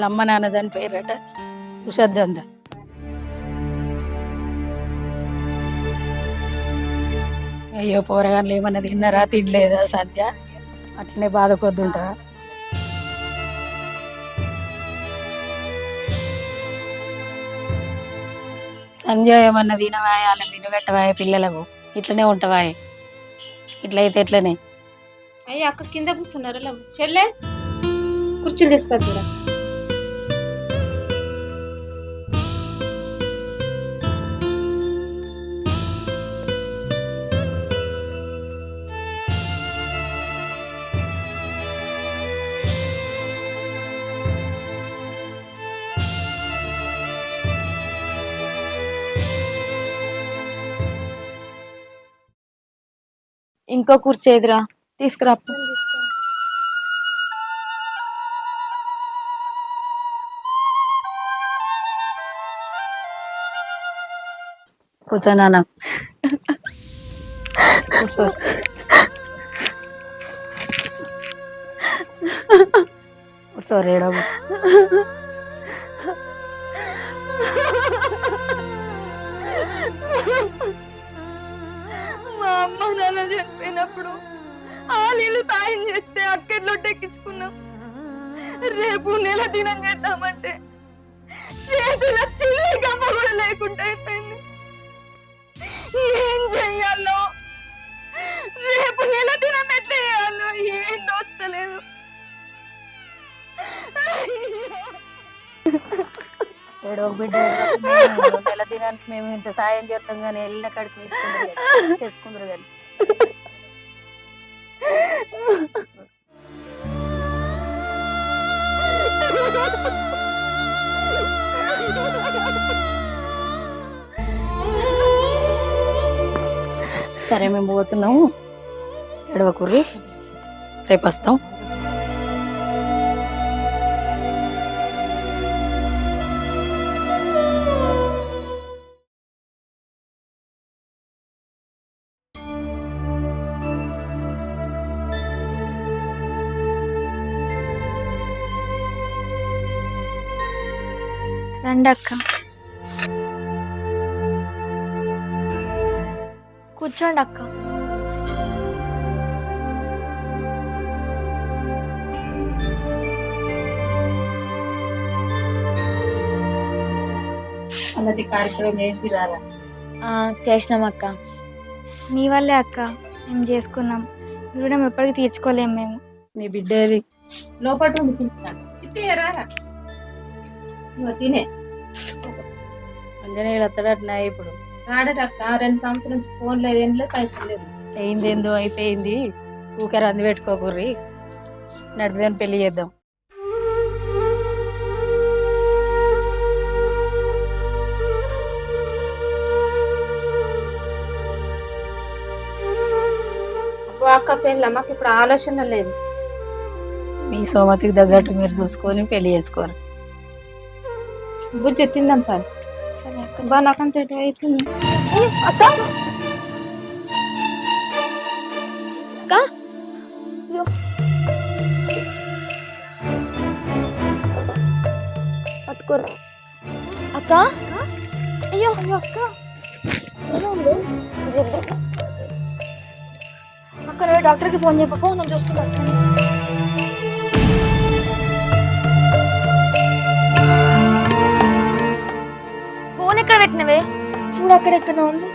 అమ్మ నాన్న చనిపోయారట చూసొద్దంట. అయ్యో పోరగాన్లు ఏమన్నా తిన్నారా తినలేదా సద్య అట్లనే బాధకొద్దుంటా. సంజయ్ ఏమన్నా తినవాయ వాళ్ళని తినబెట్టవాయ పిల్లలకు ఇట్లనే ఉంటావాయ ఇట్లయితే ఎట్లనే. అయ్యి అక్క కింద కూర్చున్నారు చెల్లె కుర్చీలు తీసుకొద్దురా. ఇంకో కుర్చీ ఎదురా తీసుకురా. కూర్చో నాన్న కూర్చో. కూర్చో రేడవు. మా అమ్మ నాన్న చనిపోయినప్పుడు ఆలీలు సాయం చేస్తే అక్కడిలో ఎక్కించుకున్నాం. రేపు నెల దినం చేద్దామంటే చేతిలో చిల్లి గమ్మ కూడా లేకుండా అయిపోయింది. ఏం చెయ్యాలో రేపు నెల దినం ఎట్లా చేయాలో ఏం దోస్తలేదు. ఏడవ బిడ్డ నెల దినానికి మేము ఇంత సాయం చేస్తాం కానీ వెళ్ళిన కాడికి చేసుకుందరు కానీ. సరే మేము పోతున్నాము, ఏడవకుర్రి, రేపు వస్తాం. రండి అక్క, కూర్చోండి అక్క. అలాంటి కార్యక్రమం చేసి రారా. చేసినాం అక్క. మీ వల్లే అక్క మేము చేసుకున్నాం. మీ రుణం ఎప్పటికీ తీర్చుకోలేము మేము. నీ బిడ్డ ఏది? లోపల ఉంది పిలుస్తాను. చిట్టి రారా తినే. అంజనేయులు వస్తాడట ఇప్పుడు. రాడటక్క 2 సంవత్సరాల నుంచి ఫోన్ లేదు, ఏం లేదు, పైసలు లేదు. అయిందేందో అయిపోయింది, ఊకర అంది పెట్టుకోకుర్రి, నడిపిదని పెళ్లి చేద్దాం. అక్క పెళ్ళి మాకు ఇప్పుడు ఆలోచన లేదు. మీ సోమతికి తగ్గట్టు మీరు చూసుకొని పెళ్లి చేసుకోరు. బుజ్జి తిందాం పని. సరే అక్క. బా నాకంత అవుతుంది అక్క. పట్టుకోరా అక్క. అయ్యో అక్క, అక్క డాక్టర్కి ఫోన్ చెప్పు, నేను చూసుకుంటాను. ఫోన్ ఎక్కడ పెట్టినవే? చూడు అక్కడెక్కడ ఉంది.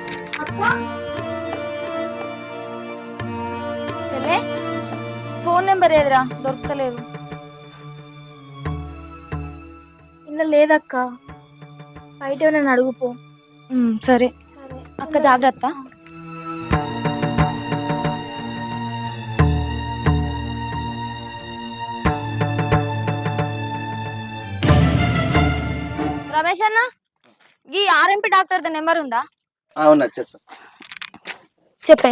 చెల్లె ఫోన్ నెంబర్ ఏదిరా? దొరకలేదు. ఇలా లేదక్క, బయట నన్ను అడుగుపో. సరే సరే అక్క, జాగ్రత్త. రమేష్ అన్న, ఈ ఆర్ఎంపీ డాక్టర్ ది నెంబర్ ఉందా? అవునా, చేస్తా. చెప్పే.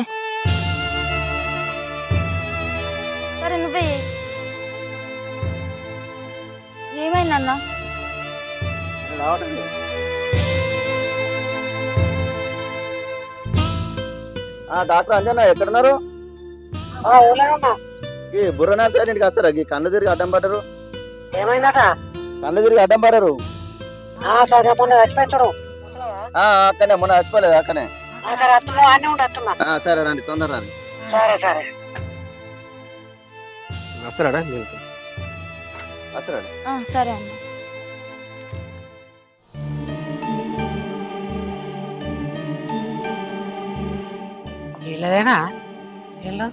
సరే నువ్వే. ఏమైందన్నా? డాక్టర్ అంజనా ఎక్కడున్నారు? ఈ బుర్రనాథ్ సైడ్ ఇంటికి వస్తారా? ఈ కన్ను తిరిగి అడ్డం పడ్డారు. ఏమైందట? కళ్ళు తిరిగి అడ్డం పడరు. సరే మొన్న చచ్చిపోతాడు అక్కనే మొన్న చచ్చిపోలేదు అక్కనే. సరే అత్తున్నా అన్నీ ఉండి అత్తున్నా. సరే రండి, తొందర రండి. సరే సరే వస్తారా వస్తాడు. సరే అన్న. వీళ్ళదేనా వీళ్ళు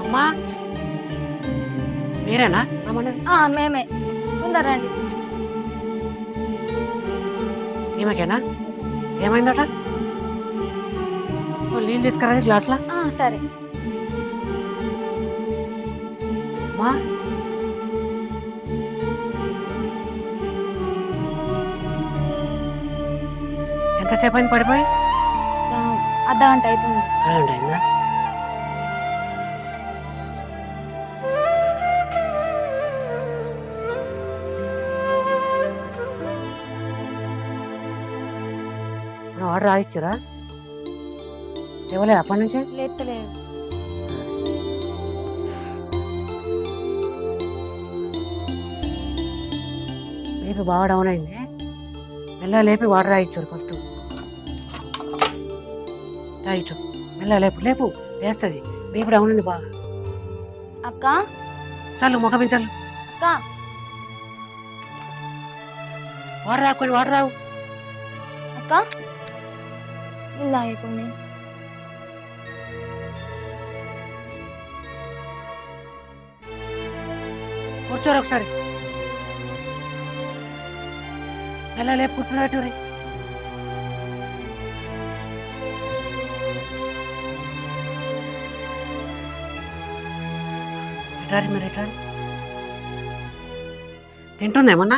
అమ్మా మీరేనా రమ్మన్నది? మేమే ఉందరండి. ఈమెకేనా ఏమైందట? నీళ్ళు తీసుకురండి గ్లాసులో. సరే. అమ్మా ఎంతసేపు అయింది పడిపోయి? అర్ధగంట అవుతుంది. అరగంట అయిందా? వాటర్ రాయిచ్చారా? ఇవ్వలేదు అప్పటి నుంచి? లేతలేదు. బీపీ బాగా డౌన్ అయింది. మెల్ల లేపి వాటర్ రాయిచ్చారు ఫస్ట్. రాయిచ్చు మెల్ల లేపు లేపు వేస్తుంది. బీపీ డౌన్ ఉంది బాగా. అక్క చాలు ముఖం చాలు. అక్క వాటర్ రాకుండా వాటర్ రావు. అక్క ఇలా అయిపోయి కూర్చోరు ఒకసారి. మెల్ల లేపు కూర్చున్నట్టు రీ. మీరు ఎటారి తింటుంది ఏమన్నా?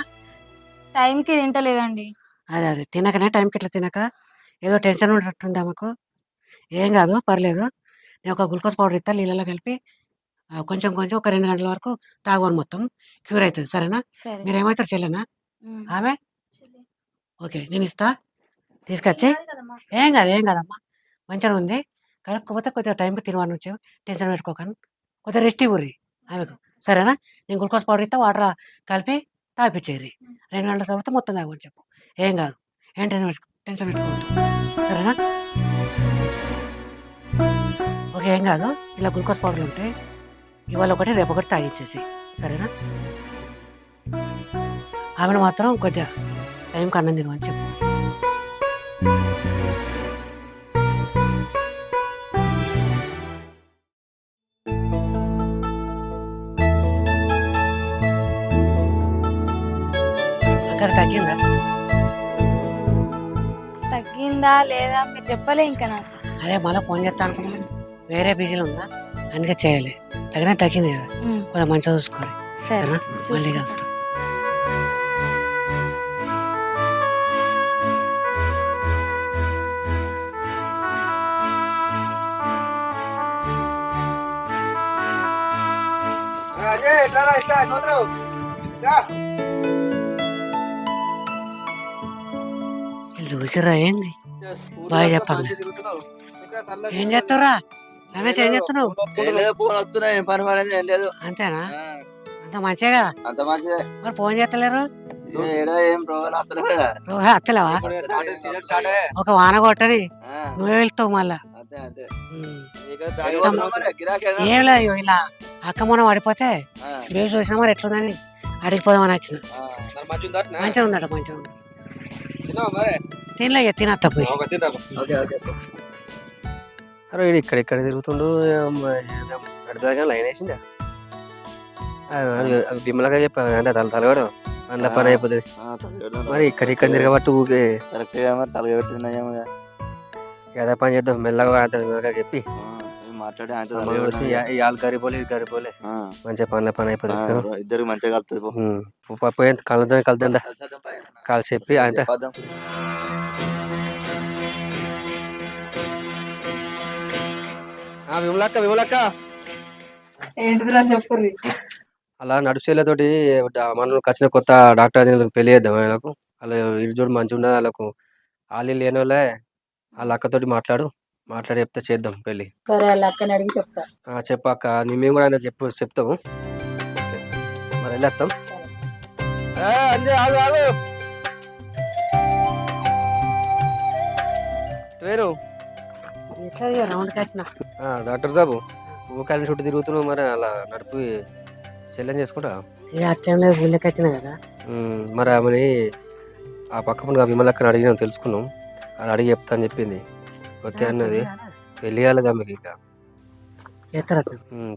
టైంకి తింటలేదండి. అదే తినకనే టైంకి ఇట్లా తినక ఏదో టెన్షన్ ఉన్నట్టుంది ఆమెకు. ఏం కాదు పర్లేదు. నేను ఒక గ్లూకోజ్ పౌడర్ ఇస్తా, నీళ్ళలో కలిపి కొంచెం కొంచెం ఒక 2 గంటల వరకు తాగని మొత్తం క్యూర్ అవుతుంది. సరేనా? మీరు ఏమవుతారు చెల్లెనా ఆమె? ఓకే నేను ఇస్తా, తీసుకొచ్చి. ఏం కాదమ్మా మంచిగా ఉంది. కనుక్కోపోతే కొద్దిగా టైంకి తినవాలని వచ్చావు. టెన్షన్ పెట్టుకోకండి, కొద్దిగా రెస్ట్ ఇవ్వరి ఆమెకు. సరేనా? నేను గ్లూకోజ్ పౌడర్ ఇస్తా, వాటర్ కలిపి తాగిపించేరి. 2 గంటల తర్వాత మొత్తం తాగమని చెప్పు. ఏం కాదు, ఏం టెన్షన్ పెట్టుకోవద్దు. సరేనా? ఓకే ఏం కాదు. ఇలా గ్లూకోజ్ పౌడర్లు ఉంటాయి, ఇవాళ ఒకటి రేపు ఒకటి తాగిచ్చేసి. సరేనా? ఆమెను మాత్రం కొద్దిగా టైంకి అన్నం తినమని చెప్పు. అక్కడ తగ్గిందా? తగ్గిందా లేదా మీరు చెప్పలే ఇంకా నాకు. అదే మళ్ళీ ఫోన్ చేస్తా అనుకున్నాను, వేరే బిజీలో ఉన్నా, అందుకే చేయలే. తగ్గింది కదా, కొంచెం మంచిగా చూసుకోవాలి. సరేనా? మళ్ళీ కలుస్తా. చూసిరా ఏంది బాగా చెప్పండి. ఏం చేస్తావురా రమేష్? ఏం చేస్తున్నావు? పని పడేది ఏం లేదు. అంతేనా? అంత మంచిగా కదా? అంత మంచిదే. మరి ఫోన్ చేస్తలేరు? అత్తలేవా? ఒక వాన కొట్టని నువ్వే వెళ్తావు మళ్ళా. ఏం లేదు, ఇలా అక్క మొన్న పడిపోతే బేబీ చూసినా మరి ఎట్లుందని అడిగిపోదామని వచ్చిన. మంచిగా ఉందట, మంచిగా ఉంది. తినలే, తినత్తా పోయి. అరే ఇక్కడ తిరుగుతుండు, లైన్ వేసిందా? బిమ్మలగా చెప్పా అంటే తలగడం అందులో పని అయిపోతుంది. మరి ఇక్కడ తిరగబట్టి ఊకే ఏదో పని చేద్దాం మెల్లగా చెప్పి మాట్లాడి గరిపోలే మంచిగా పని అయిపోతుంది. ఇద్దరు మంచిగా కలుతుంది. పోయి కలుద్దా కాలు చెప్పి ఆయన విమలక్క ఏంటిదిరా చెప్పు. అలా నడుచేలతోటి మనం వచ్చిన కొత్త డాక్టర్ పెళ్లి చేద్దాం. వాళ్ళకు అలా ఇరు చూడు మంచిగా ఉండదు. వాళ్ళకు వాళ్ళు లేని వాళ్ళే వాళ్ళ అక్కతోటి మాట్లాడు, మాట్లాడి చెప్తే చేద్దాం పెళ్ళి. సరే వాళ్ళ అక్కని అడిగి చెప్తా. చెప్పాక మేము కూడా ఆయన చెప్తాము. మరి వెళ్ళేస్తాం. అంజయ్ ఆగు ఆగు. వేరు ఎట్లా రౌండ్కి వచ్చిన డాక్టర్ సాబు ఊకాలని చుట్టూ తిరుగుతున్నావు, మరి అలా నడిపి చెల్లెని చేసుకుంటా. అట్లేం లేదు, ఊళ్ళకి వచ్చిన కదా. మరి ఆమెని ఆ పక్క పండుగ విమలక్కని అడిగినాం, తెలుసుకున్నాం. అది అడిగి చెప్తా అని చెప్పింది. ఓకే అన్నది. పెళ్ళి కాలేదు ఆమెకి ఇక.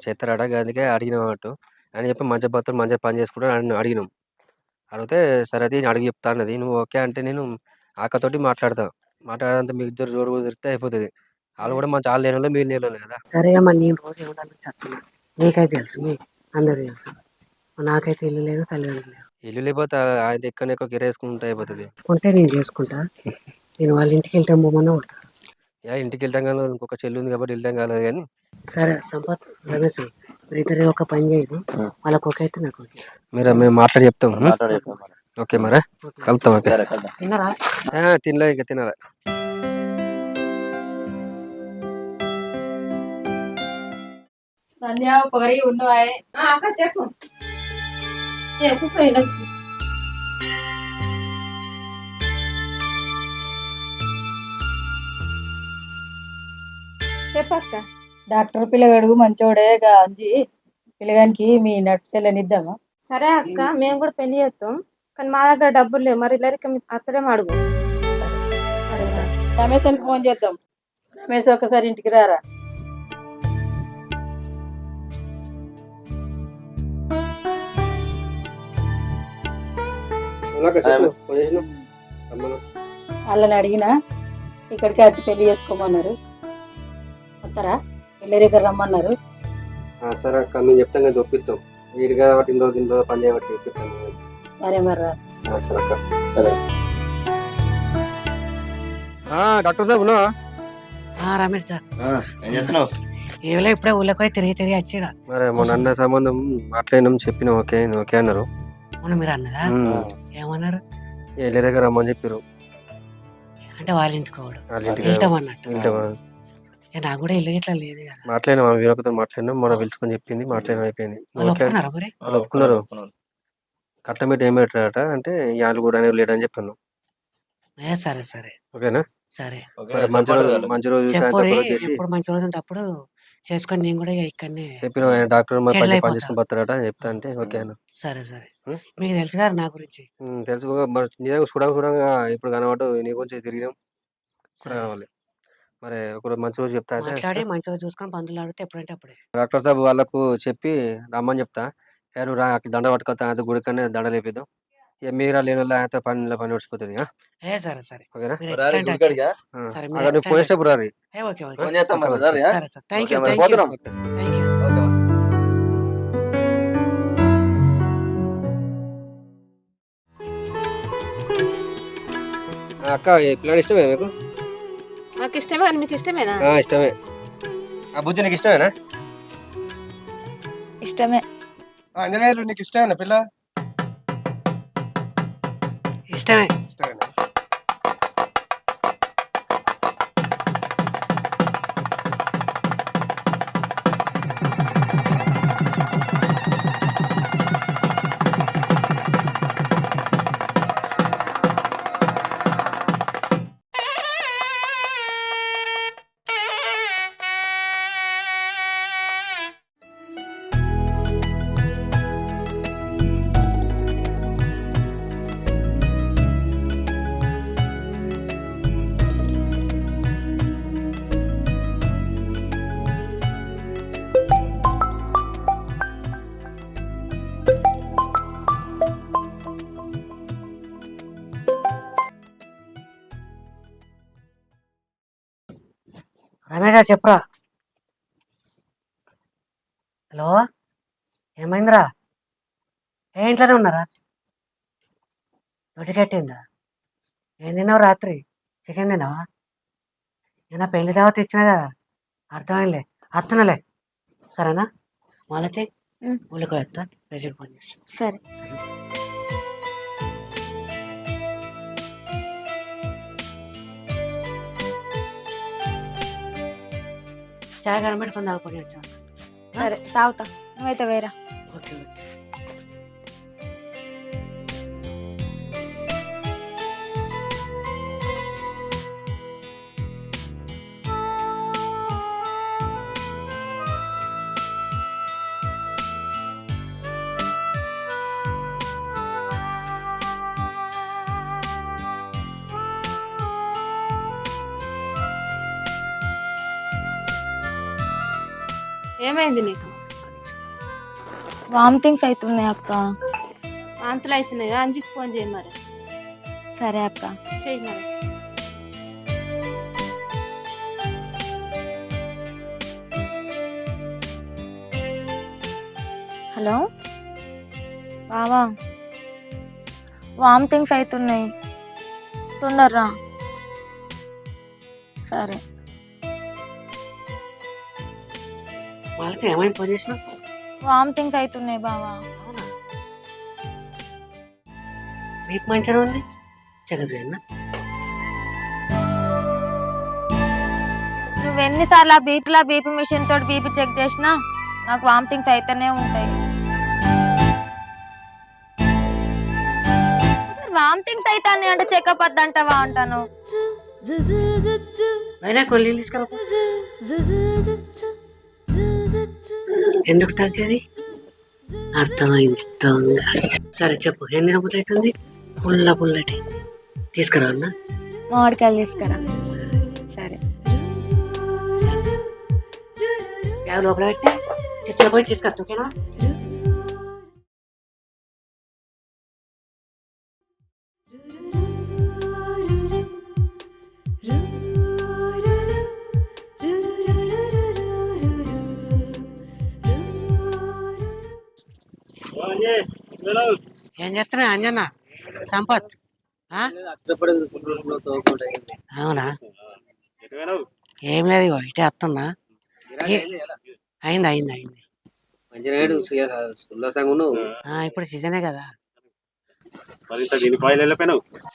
చేస్తారట, అందుకే అడిగినాం అన్నట్టు అని చెప్పి మంచి భర్తలు మంచిగా పని చేసుకుంటాను అడిగినాం. అడిగితే సరే అది అడిగి చెప్తా అన్నది. నువ్వు ఓకే అంటే నేను ఆకతోటి మాట్లాడేంత మీ ఇద్దరు జోరు కుదిరితే అయిపోతుంది. వాళ్ళు కూడా మంచి వాళ్ళు లేని మీరు లేని కదా. సరే అమ్మా, నేను రోజు ఇవ్వడానికి చెప్తున్నా. నీకైతే తెలుసు, అందరు తెలుసు. నాకైతే ఇల్లు లేదు, తల్లిదండ్రులు లేదు. ఇల్లు లేకపోతే ఆయన ఎక్కడ ఎక్కువ కిరేసుకుంటే అయిపోతుంది. ఉంటే నేను చేసుకుంటా. నేను వాళ్ళ ఇంటికి వెళ్తే పోమన్నా పోతా. ఇంటికి వెళ్తాం కానీ ఇంకొక చెల్లి ఉంది కాబట్టి వెళ్తాం కాలేదు కానీ. సరే సంపత్, రమేష్ ఇద్దరు ఒక పని చేయదు, వాళ్ళకి ఒక అయితే నాకు మేము మాట్లాడి చెప్తాం. ఓకే మరి కలుద్దాం. ఓకే తిన్నారా? తినలే, ఇంకా తినాలి. సంధ్య పొగరి ఉన్నవాయే అక్క చెప్పు. చెప్పక్క. డాక్టర్ పిల్లగాడు మంచోడే అంజి, పిల్లగానికి మీ నట్టు చెల్లెనిద్దామా? సరే అక్క, మేము కూడా పెళ్లి చేస్తాం, కానీ మా దగ్గర డబ్బులు లేవు. మరి ఇల్లరికి అత్తడేమో అడుగు. రమేష్ అని ఫోన్ చేద్దాం. రమేష్ ఒకసారి ఇంటికి రారా. వాళ్ళని అడిగినా ఇక్కడికి వచ్చి పెళ్లి చేసుకోమన్నారు. వస్తారా? పెళ్లి దగ్గర రమ్మన్నారు. సరే అక్క, మేము చెప్తాం కదా, ఒప్పిస్తాం. వీడి కాబట్టి ఇంట్లో పని చేయబట్టి చెప్తాం. సరే మరి రా. సరే అక్క. సరే డాక్టర్ సాబ్ ఉన్నా? రమేష్ దా ఏం చేస్తున్నావు? ఏవో ఇప్పుడే ఊళ్ళకి పోయి తిరిగి వచ్చినా. మరి మొన్న అన్న సంబంధం మాట్లాడినాం, చెప్పినాం. ఓకే ఓకే అన్నారు. మొన్న మీరు అన్నదా? ఏమన్నారు? వెళ్ళే దగ్గర రమ్మని చెప్పారు. అంటే వాళ్ళ ఇంటికి వెళ్తాం అన్నట్టు. నాకు కూడా ఇల్లు ఇట్లా లేదు కదా. మాట్లాడినా వీరొకతో మాట్లాడినాం, మొన్న పిలుచుకొని చెప్పింది, మాట్లాడిన అయిపోయింది. ఒప్పుకున్నారు. కట్టమిటి ఏం పెట్టారట అంటే వాళ్ళు కూడా లేడని చెప్పాను. సరే సరే ఓకేనా? సరే మంచి రోజు ఇప్పుడు మంచి రోజు ఉంటే అప్పుడు చేసుకొని నేను కూడా ఇక్కడనే చెప్పిన డాక్టర్ పనిచేసుకుని పోతారట అని చెప్తా అంటే ఓకే అన్న. సరే సరే, మీకు తెలుసు గారు నా గురించి. తెలుసు, నిజంగా చూడంగా ఇప్పుడు కనబట్టు నీ గురించి తిరిగినాం. కావాలి మరి ఒక మంచి రోజు చెప్తా, మంచి రోజు చూసుకొని పంతులు ఆడితే ఎప్పుడంటే అప్పుడే. డాక్టర్ సాబ్ వాళ్ళకు చెప్పి రమ్మని చెప్తా. నువ్వు రా, దండ పట్టుకొస్తా, అయితే గుడికనే దండ లేపిద్దాం. ఇక మీరా లేని వాళ్ళ అయితే పని నడిచిపోతుంది. సరే సరే, ఓకేనా? సరే నువ్వు పోయేటప్పుడు రారి. ఓకే ఓకే, సరే సరే, థ్యాంక్ యూ థ్యాంక్ యూ. అక్క పిల్లలు ఇష్టమే మీకు? నాకు ఇష్టమే, అని మీకు ఇష్టమేనా? ఇష్టమే. బుజ్జి నీకు ఇష్టమేనా? ఇష్టమే. అంజనేయులు నీకు ఇష్టమేనా పిల్ల? ఇష్టమే. రమేష్ చెప్పరా. హలో, ఏమైందిరా? ఏ ఇంట్లోనే ఉన్నారా? నోటికెట్టిందా? ఏం తిన్నావు రాత్రి? చికెన్ తిన్నావా? ఏనా పెళ్లి దావత్ ఇచ్చినా కదా, అర్థమైందిలే, అత్తనలే. సరేనా? వాళ్ళకి ఊళ్ళకి వస్తా, పేషెంట్ ఫోన్ చేస్తా. సరే. చాయ్ కనబెట్టుకుని తాగుకొని వచ్చా. సరే తాగుతా, నువ్వైతే వేరా. Okay okay. ఏమైంది నీకు? వామిటింగ్స్ అవుతున్నాయి అక్క. వాంతులు అవుతున్నాయి, అంజికి ఫోన్ చేయి మరి. సరే అక్క. చెయ్యి మరి. హలో బావా, వామిటింగ్స్ అవుతున్నాయి, తొందరరా. సరే. వాళ్ళకి ఏమైనా ఫోన్ చేసినావు? వామిటింగ్స్ అవుతున్నాయి బావా. అవునా? బీపీ మంచిగా ఉంది, చెకప్ చేయండి. నువ్వు ఎన్నిసార్లు ఆ బీపీ మిషన్ తోటి బీపీ చెక్ చేసినా నాకు వామిటింగ్స్ అయితేనే ఉంటాయి. వామిటింగ్స్ అవుతాయి అంటే చెకప్ వద్దంటావా అంటాను. అయినా కొన్ని తీసుకురా. ఎందుకు తగ్గది అర్థమైంది దొంగ. సరే చెప్పు, ఎన్ని రోజులు అవుతుంది? పుల్లటి తీసుకురా అన్న. మామిడికాయలు తీసుకురా. సరే. బ్యాగ్ లోపల పెట్టి తీసుకుపోయి తీసుకొస్తా, ఓకేనా? ఏం చేస్తున్నా అంజన్న? సంపత్ ఆ? అవునా? ఏం లేదు, ఇగో ఇటే వస్తున్నా. అయింది అయింది అయింది. ఇప్పుడు సీజనే కదా.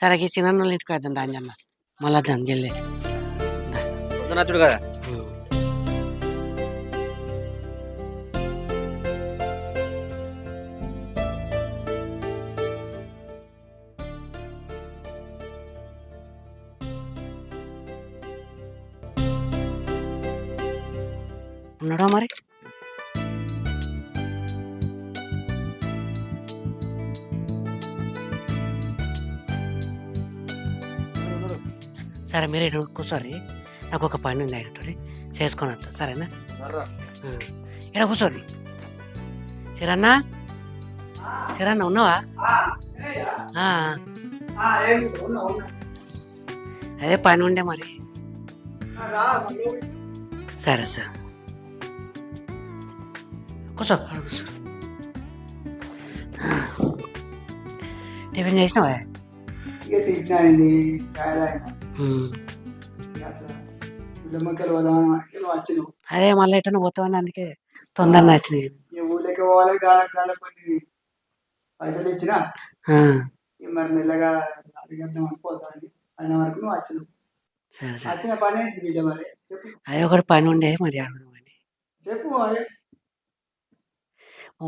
సరే ఈ చిన్న ఇంటికి వద్దాం అంజన్న, మళ్ళా వద్దాం జల్దీ. పొద్దునచ్చుడు కదా. ఉన్నాడా మరి? సరే మీరు ఇటు కూర్చోరి, నాకు ఒక పని ఉంది, ఆయనతో చేసుకొని వస్తా. సరేనా? ఇక్కడ కూర్చోరి. సిరన్నా, సిరన్నా ఉన్నావా? అదే పని ఉండే మరి. సరే సార్, కూర్చో కూర్చో. టిఫిన్ చేసినావా? అదే మళ్ళీ ఎటన్నా పోతామని అందుకే తొందరగా వచ్చినాయి. ఊళ్ళకి పోవాలి, గాల కొన్ని పైసలు ఇచ్చినా మరి మెల్లగా అడిగేద్దాం అనుకోతాను. అయిన వరకు నువ్వు వచ్చినావు. సరే సరే, వచ్చిన పని ఏంటి బిడ్డ? మరి చెప్పు. అదే ఒకటి పని ఉండే మరి అడుగుదామని. చెప్పు.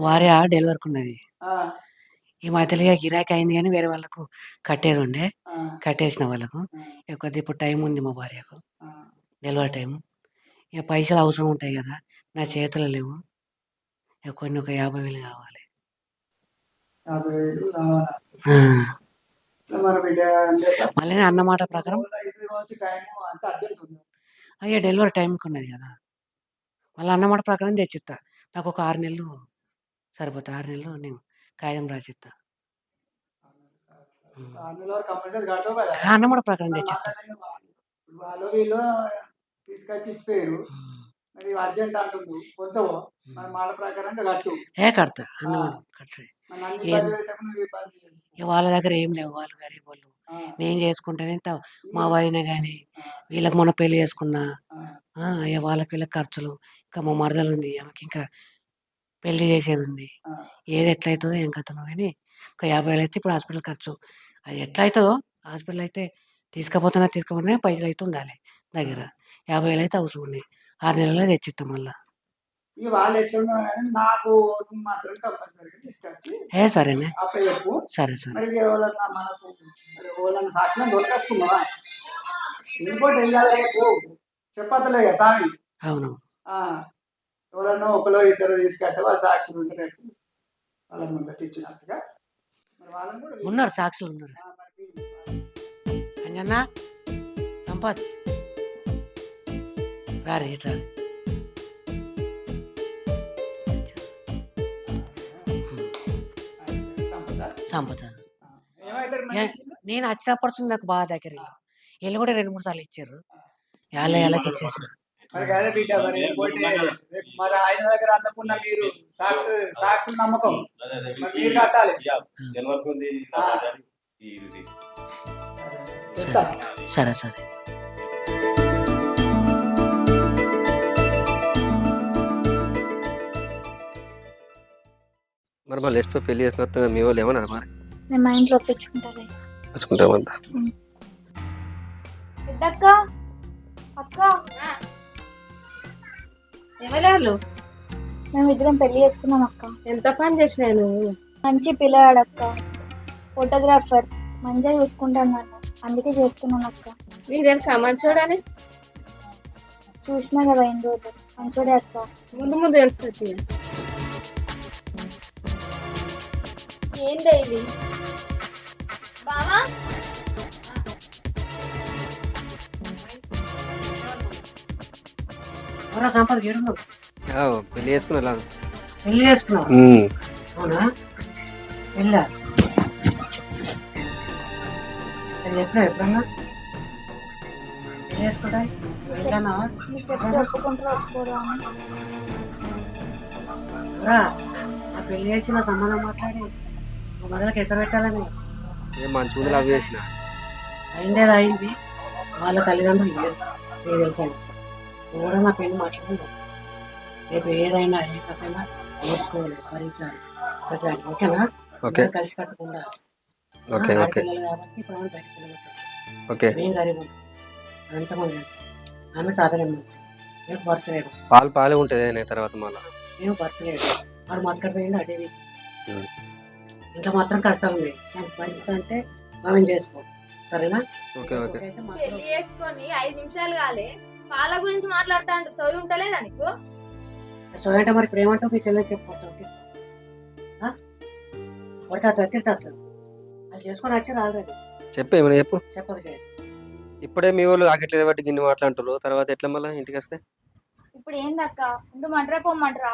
వారి డెలివరీకి ఉన్నది. ఈ మధ్యలో గిరాకీ అయింది కానీ వేరే వాళ్ళకు కట్టేది ఉండే, కట్టేసిన వాళ్ళకు. కొద్దిగా ఇప్పుడు టైం ఉంది మా భార్యకు, డెలివరీ టైం. ఇక పైసలు అవసరం ఉంటాయి కదా, నా చేతిలో లేవు. ఇక కొన్ని ఒక 50,000 కావాలి. 50,000 కావాలా? మళ్ళీ నేను అన్నమాట ప్రకారం అయ్యా డెలివరీ టైంకి ఉన్నది కదా, మళ్ళీ అన్నమాట ప్రకారం తెచ్చిస్తా. నాకు ఒక 6 నెలలు సరిపోతాయి. 6 నెలలు నేను కాగితం రాసిస్తా. అన్నమాట ప్రకారం తెచ్చిస్తా. వాళ్ళు వీళ్ళు తీసుకొచ్చి ఇచ్చిపోయారు, మరి అర్జెంట్ అంటుంది. కొంచెం మన మాట ప్రకారం కట్టు. కడతా అన్నమాట కట్టే. వాళ్ళ దగ్గర ఏం లేవు, వాళ్ళు గరీబ్ వాళ్ళు. నేను చేసుకుంటేనే మా వదిన కానీ వీళ్ళకి మొన్న పెళ్లి చేసుకున్నా. వాళ్ళకి వీళ్ళకి ఖర్చులు, ఇంకా మా మరదలు ఉంది, ఆమెకి ఇంకా పెళ్లి చేసేది ఉంది. ఏది ఎట్లయితుందో ఏం కథనో కానీ ఒక 50,000 అయితే ఇప్పుడు హాస్పిటల్ ఖర్చు. అది ఎట్లా అవుతుందో, హాస్పిటల్ అయితే తీసుకుపోతున్నా పైసలు అయితే ఉండాలి దగ్గర. 50,000 అయితే అవసరం ఉన్నాయి. 6 నెలల్లో తెచ్చిస్తాం మళ్ళా. ఇక వాళ్ళు ఎట్లున్నా కానీ నాకు మాత్రం కంపల్సరీగా తీసుకొచ్చి సరేనే. అప్పుడు చెప్పు. సరే సరే. మరి ఎవరన్నా మనకు మరి ఎవరన్నా సాక్షిగా దొరకచ్చుకున్నావా? ఇంకోటి ఏం చేయాలి రేపు చెప్పతలే స్వామి. అవును. ఎవరన్నా ఒకరు ఇద్దరు తీసుకెళ్తే వాళ్ళు సాక్షులు ఉంటారు రేపు వాళ్ళ ముందట ఇచ్చినట్టుగా. మరి వాళ్ళని కూడా ఉన్నారు, సాక్షులు ఉన్నారు. అంజన్నా, సంపత్ రారే ఇట్లా. సంపద నేను వచ్చినప్పుడు నాకు బాగా దగ్గర వీళ్ళు కూడా 2-3 సార్లు ఇచ్చారు. ఏళ్ళకి ఇచ్చేసిన. మరి అదే బిడ్డ మరి మరి ఆయన దగ్గర అందకుండా మీరు సాక్షులు నమ్మకం మీరు కట్టాలి. సరే సరే. మరి మళ్ళీ లేచిపోయి పెళ్లి చేసిన మీ వాళ్ళు ఏమన్నారు మరి? నేను మా ఇంట్లో ఒప్పించుకుంటాలే. వచ్చుకుంటామంతా. పెద్దక్క, అక్క, ఎవరు? మేము ఇద్దరం పెళ్లి చేసుకున్నాం అక్క. ఎంత పని చేసినావు నువ్వు? మంచి పిల్లగాడక్క, ఫోటోగ్రాఫర్, మంచిగా చూసుకుంటాను నన్ను, అందుకే చేసుకున్నాను అక్క. నీకు తెలుసా మంచోడని? చూసినా కదా ఎన్ని రోజులు. మంచోడే అక్క. ముందు ముందు తెలుస్తుంది. ఏంటి ఇది బావా? సంపద ఏడు పెళ్లి చేసుకున్నా. పెళ్లి చేసుకున్నావు? అవునా? వెళ్ళా ఎప్పుడన్నా పెళ్లి చేసుకుంటా ఎట్లాన్నావా? చెప్తే ఒప్పుకుంటారా ఒప్పుకోరా అని. ఆ పెళ్లి చేసి నా సంబంధం మాట్లాడి మొదలకి ఎసరు పెట్టాలని మంచి అవి చేసిన అయిందేది అయింది. వాళ్ళ తల్లిదండ్రులు లేరు, నీకు తెలుసా? కూడా నా పెళ్లి మాట్లాడుకుంటాం. రేపు ఏదైనా ఏ ప్రకైనా నేర్చుకోవాలి, భరించాలి ప్రతి దానికి. ఓకేనా? కలిసి కట్టుకుండా పిల్లలు కాబట్టి ఇప్పుడు బయట పిల్లలు మేము గరీబ్ అదంతా మనకు తెలుసు. ఆమె సాధన మంచి. మేము భర్త లేడు, పాలు ఉంటుంది తర్వాత మళ్ళీ మేము భర్త లేడు. వాడు మస్కట్ పోయింది అడవి. ఇంట్లో మాత్రం కష్టాలు ఉన్నాయి. నాకు భరించాలంటే మనం చేసుకో. సరేనా? పెళ్లి చేసుకొని 5 నిమిషాలు కాలే పాల గురించి మాట్లాడుతాండు. సోయి ఉంటలేదా నీకు? సోయి అంటే మరి ఇప్పుడు ఏమంటావు? మీ చెల్లెలు చెప్పుకుంటావు. తిట్టారు అది చేసుకొని వచ్చేది ఆల్రెడీ. చెప్పే ఏమైనా చెప్పు. చెప్పక ఇప్పుడే మీ వాళ్ళు ఆకెట్లే బట్టి గిన్నె మాట్లాడుతారు. తర్వాత ఎట్లా మళ్ళీ ఇంటికి వస్తే ఇప్పుడు ఏందక్క? ముందు మంటరా పొమ్మంటరా?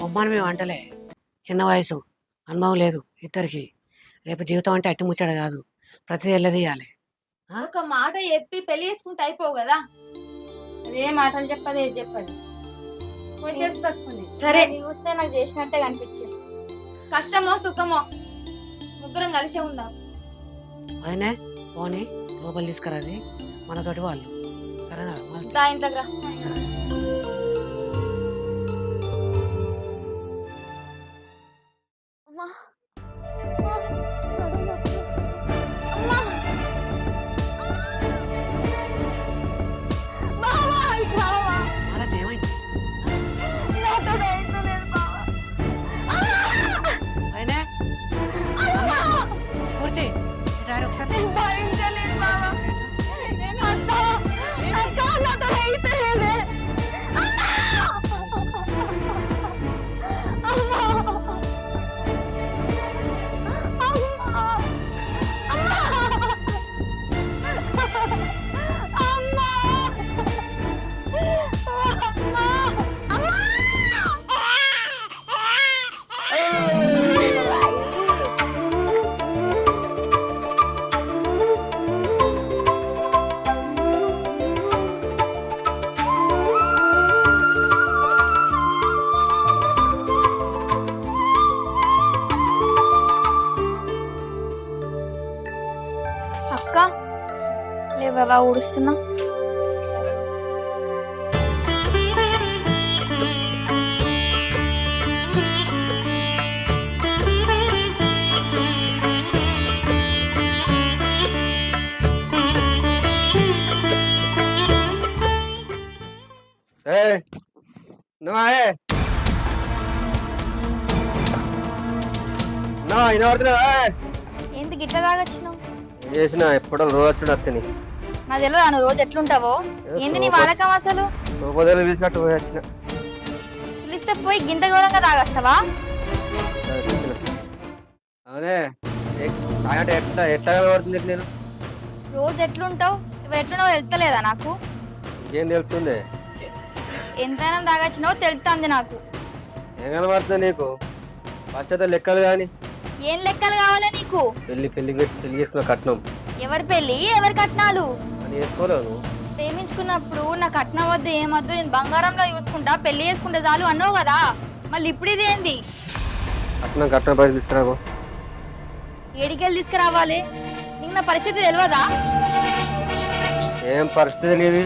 పొమ్మని మేము అంటలే. చిన్న వయసు, అనుభవం లేదు ఇద్దరికి. రేపు జీవితం అంటే అట్టి ముచ్చట కాదు, ప్రతిదీ ఎల్లదీయాలి. ఒక మాట చెప్పి పెళ్లి చేసుకుంటే అయిపోవు కదా? అదే మాటలు చెప్పదు, ఏది చెప్పదు. చేసుకొచ్చుకుంది. సరే చూస్తే నాకు చేసినట్టే కనిపించింది. కష్టమో సుఖమో ముగ్గురం కలిసే ఉందాం. అయినా పోనీ లోపల తీసుకురాది మనతోటి వాళ్ళు. సరేనా? ఇంట్లోకి రా. లేవా ఊడుస్తున్నా? నువ్వే వినబడుతున్నావా? ఏంటి గిట్ల తాగొచ్చినావు? ఏం చేసినా ఎప్పుడో రోజు వచ్చుడు అత్తని నాకు తెలియదు నువ్వు రోజు ఎట్లుంటావో. ఏంది నీ వాడకం అసలు? సోపదలు పిలిచినట్టు పోయి వచ్చిన. పిలిస్తే పోయి గింత ఘోరంగా తాగొస్తావా? అవునే తాగంటే ఎట్లా ఎట్లా కనబడుతుంది నేను? రోజు ఎట్లుంటావు? ఇప్పుడు ఎట్లున్నావో తెలుస్తలేదా నాకు? ఇంకేం తెలుస్తుంది? ఎంతైనా తాగొచ్చినావో తెలుస్తుంది నాకు. ఏం కనబడుతుంది నీకు? పచ్చత లెక్కలు కానీ ఏం లెక్కలు కావాలా నీకు? పెళ్లి చేసుకున్న కట్నం ఎవరి పెళ్ళి ఎవరి కట్నాలు? అని వేసుకోలేవు నువ్వు. ప్రేమించుకున్నప్పుడు నా కట్నం వద్దు ఏమొద్దు నేను బంగారంలో చూసుకుంటా పెళ్లి చేసుకుంటే చాలు అన్నావు కదా, మళ్ళీ ఇప్పుడు ఇది ఏంది? కట్నం పైసలు తీసుకురాకు. ఏడికెళ్ళి తీసుకురావాలి? నీకు నా పరిస్థితి తెలియదా? ఏం పరిస్థితి నీది?